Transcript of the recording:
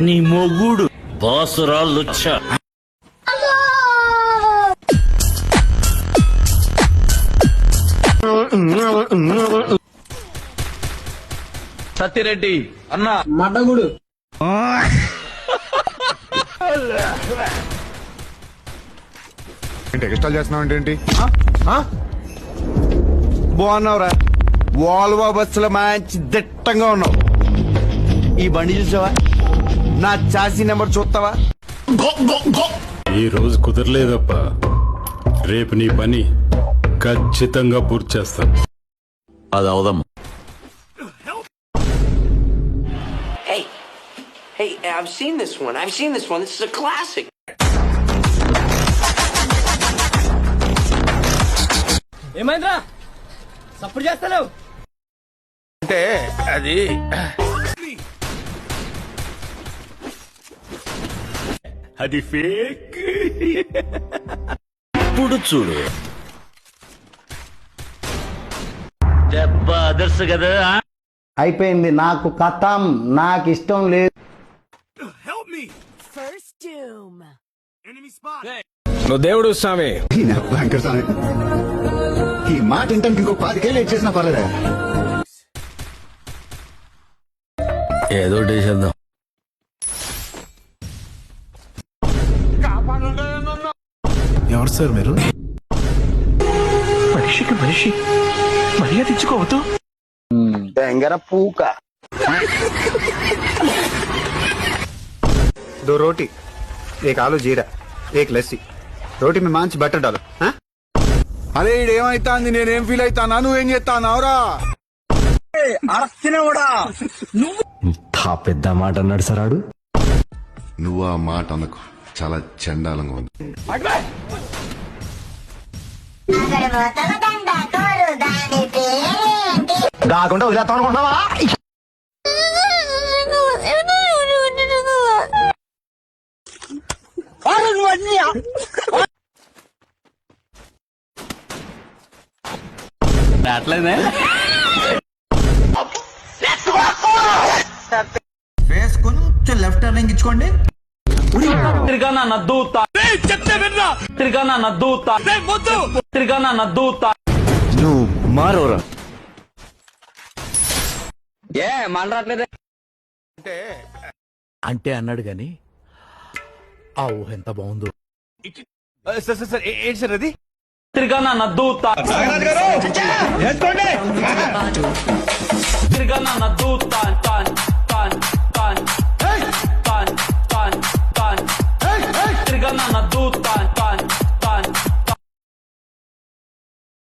నీ మొగుడు బాసురాళ్ళొచ్చా. సత్యరెడ్డి అన్న మడ్డగుడు ఎక్స్ట్రాల్ చేస్తున్నావు ఏంటి? బాగున్నావురా, వాల్వో బస్సులో మంచి దిట్టంగా ఉన్నావు. ఈ బండి చూసావా? నా చాసీ నెంబర్ చూస్తావా? ఈ రోజు కుదరలేదప్ప, రేపు నీ పని ఖచ్చితంగా పూర్తి చేస్తాను. అది అవదమ్మా. Hey, I've seen this one. This is a classic. ఏమైందిరా సప్పుడు చేస్తలేవు? అంటే అది అది ఫేక్. ఇప్పుడు చూడు దెబ్బ అదర్స్ కదా. అయిపోయింది, నాకు కథం, నాకు ఇష్టం లేదు. నువ్వు దేవుడు స్వామి. ఈ మాట ఏంటంటే ఇంకో 10 కేళ్ళు ఇచ్చేసినా పర్లేదా? ఏదో చేసేద్దాం. ఎవరు సార్ మీరు? మనిషికి మనిషి మర్యాద ఇచ్చుకోవద్దు. తెంగర పూక. 2 रोटी, 1 आलू जीरा, 1 लस्सी. रोटी में మంచి బటర్ डालो. అరే ఇదేమైతాంది? నేనేం ఫీల్ అవుతానా? నువ్వేం చేస్తానావురా? పెద్ద మాట అన్నాడు సరాడు. నువ్వు ఆ మాట అనకు, చాలా చండాలంగా ఉంది. కాకుండా వదిలేస్తాం అనుకుంటున్నావా? అట్లనే ఫేస్ కొంచెం లెఫ్ట్ టర్నింగ్ ఇచ్చుకోండి. తిరిగానా నద్దూతా తిరిగానా నద్దూతా తిరిగానా నద్దూతా. నువ్వు మారోరా. ఏ మాట్లాడలేదు అంటే అన్నాడు గాని ఆ ఊహ ఎంత బాగుందో. సార్ ఏంటి సార్ అది? తిరిగానా నద్దూతా తిరిగానా నద్దూతా